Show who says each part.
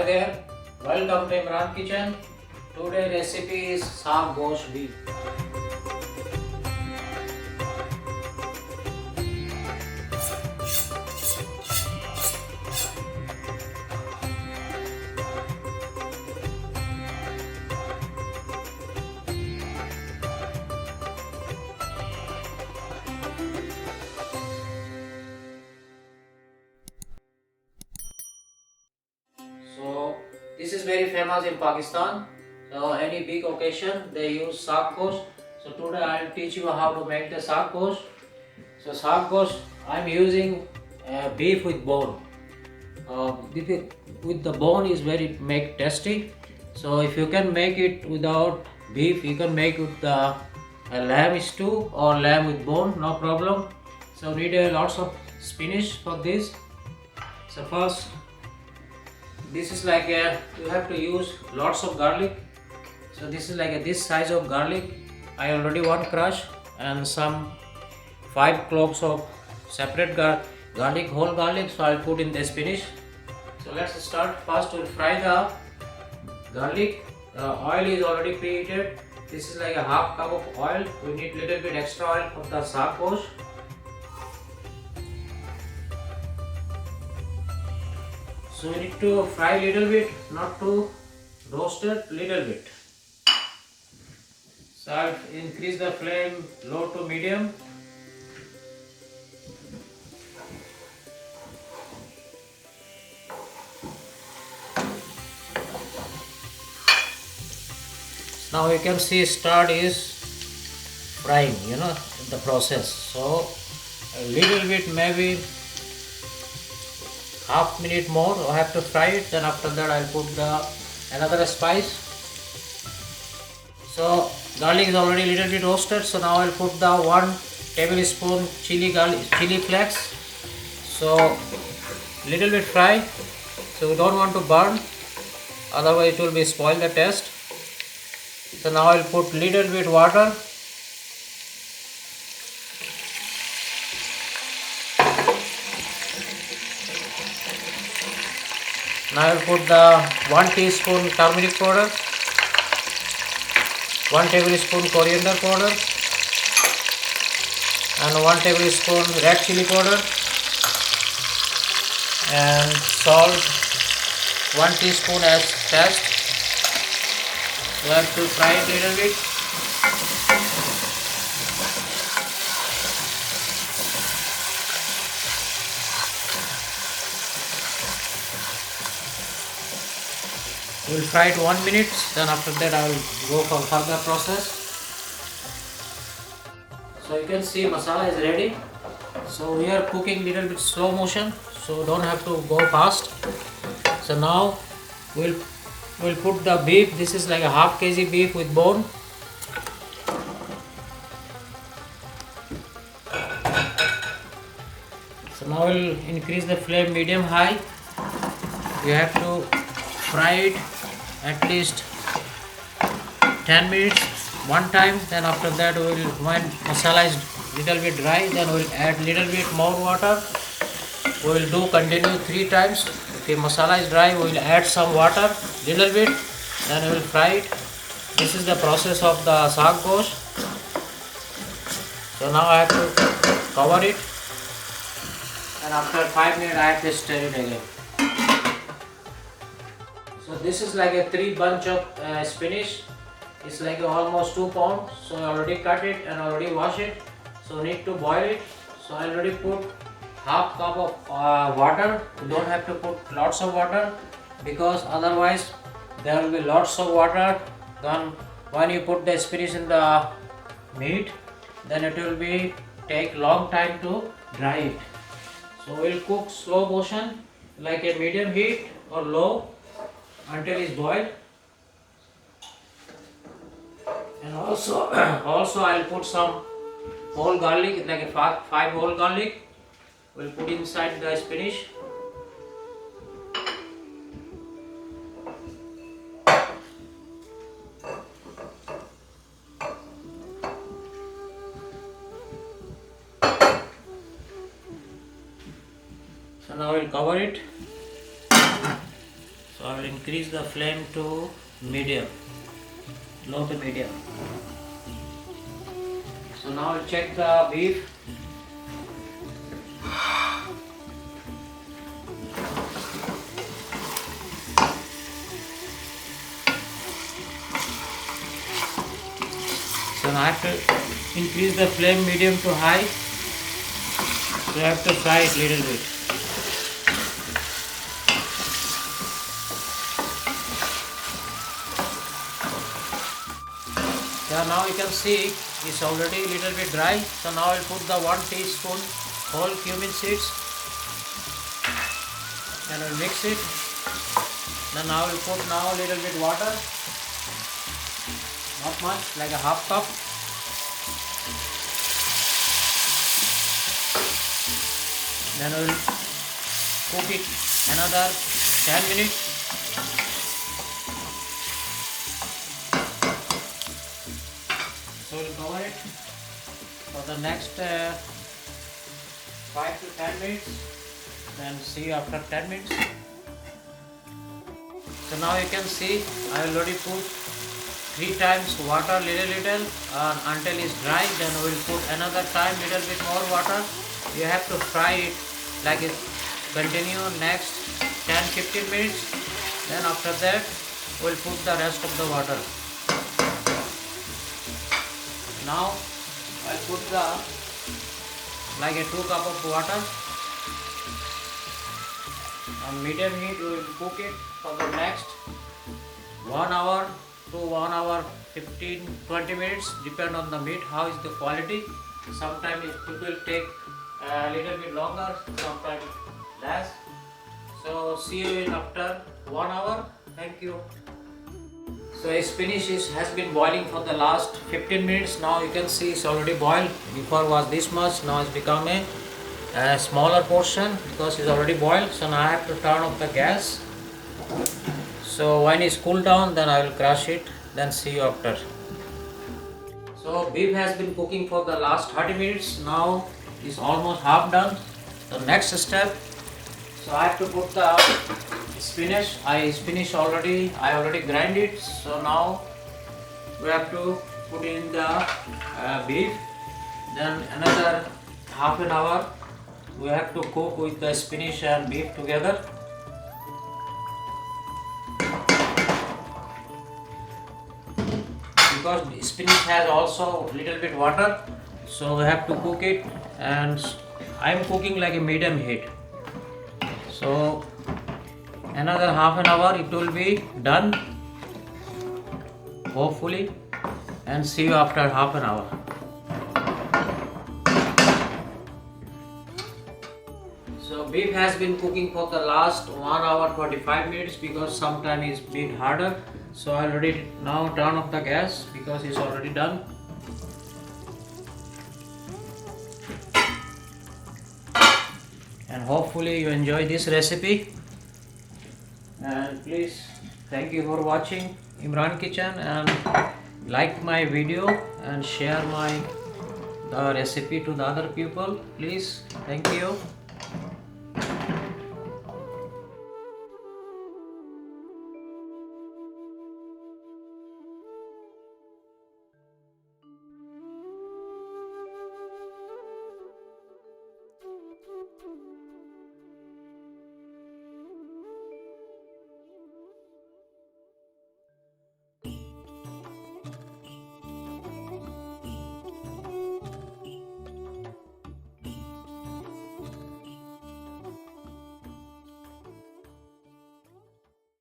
Speaker 1: there, welcome to Imran Kitchen. Today recipe is saag gosht beef. So this is very famous in Pakistan. So any big occasion they use saag gosht. So today I will teach you how to make the saag gosht. So saag gosht I am using beef with bone. With the bone is very make tasty. So if you can make it without beef, you can make with the lamb stew or lamb with bone, no problem. So need lots of spinach for this. So first, this is like you have to use lots of garlic. So this is like this size of garlic. I already one crush and some 5 cloves of separate garlic, whole garlic. So I'll put in the spinach. So let's start. First we'll fry the garlic. Oil is already preheated. This is like a half cup of oil. We need little bit extra oil for the saag gosht. So we need to fry little bit, not to roast it, little bit. So I'll increase the flame low to medium. Now you can see start is frying, the process. So a little bit, maybe half minute more I have to fry it. Then after that I'll put another spice. So garlic is already a little bit roasted. So now I'll put the 1 tablespoon chili flakes. So little bit fry. So we don't want to burn, otherwise it will be spoil the taste. So now I'll put little bit water. Now I'll put the 1 teaspoon turmeric powder, 1 tablespoon coriander powder, and 1 tablespoon red chili powder, and salt 1 teaspoon as taste. We have to fry it a little bit. We'll fry it 1 minute, then after that I will go for further process. So you can see masala is ready. So we are cooking little bit slow motion, so don't have to go fast. So now we'll put the beef. This is like a half kg beef with bone. So now we'll increase the flame medium high. We have to fry it at least 10 minutes one time. Then after that when masala is little bit dry, then we'll add little bit more water. We will do continue 3 times. If the masala is dry, we will add some water little bit, then we will fry it. This is the process of the saag gosht. So now I have to cover it, and after 5 minutes I have to stir it again. So this is like a 3 bunch of spinach. It's like almost 2 pounds. So I already cut it and already wash it. So need to boil it. So I already put half cup of water. You don't have to put lots of water, because otherwise there will be lots of water. Then when you put the spinach in the meat, then it will be take long time to dry it. So we'll cook slow motion, like a medium heat or low, until it's boiled. And also I'll put some whole garlic, like a 5 whole garlic. We'll put inside the spinach. So now we'll cover it. So So I will increase the flame to medium, low to medium. So now I'll check the beef. So now I have to increase the flame medium to high. So I have to fry it little bit. So now you can see it's already a little bit dry. So now I'll put the 1 teaspoon whole cumin seeds. Then I'll mix it. Then I will put now a little bit water. Not much, like a half cup. Then I will cook it another 10 minutes. So we'll cover it for the next 5 to 10 minutes. Then see you after 10 minutes. So now you can see I already put 3 times water little until it's dry. Then we will put another time little bit more water. You have to fry it like it. Continue next 10-15 minutes. Then after that we'll put the rest of the water. Now I'll put the like a 2 cup of water. On medium heat we will cook it for the next 1 hour to 1 hour 15-20 minutes, depend on the meat, how is the quality. Sometimes it will take a little bit longer, sometimes less. So see you in after 1 hour. Thank you. So spinach has been boiling for the last 15 minutes. Now you can see it's already boiled. Before was this much, now it's become a smaller portion because it's already boiled. So now I have to turn off the gas. So when it's cooled down, then I will crush it. Then see you after. So beef has been cooking for the last 30 minutes. Now it's almost half done. The next step. So I have to put the spinach. I already grind it. So now we have to put in the beef. Then another half an hour we have to cook with the spinach and beef together. Because spinach has also little bit water, so we have to cook it, and I am cooking like a medium heat. So another half an hour it will be done, hopefully, and see you after half an hour. So beef has been cooking for the last 1 hour 45 minutes because sometimes it's bit harder. So I already now turn off the gas because it's already done. And hopefully you enjoy this recipe. And please, thank you for watching Imran Kitchen, and like my video and share the recipe to the other people, please. Thank you.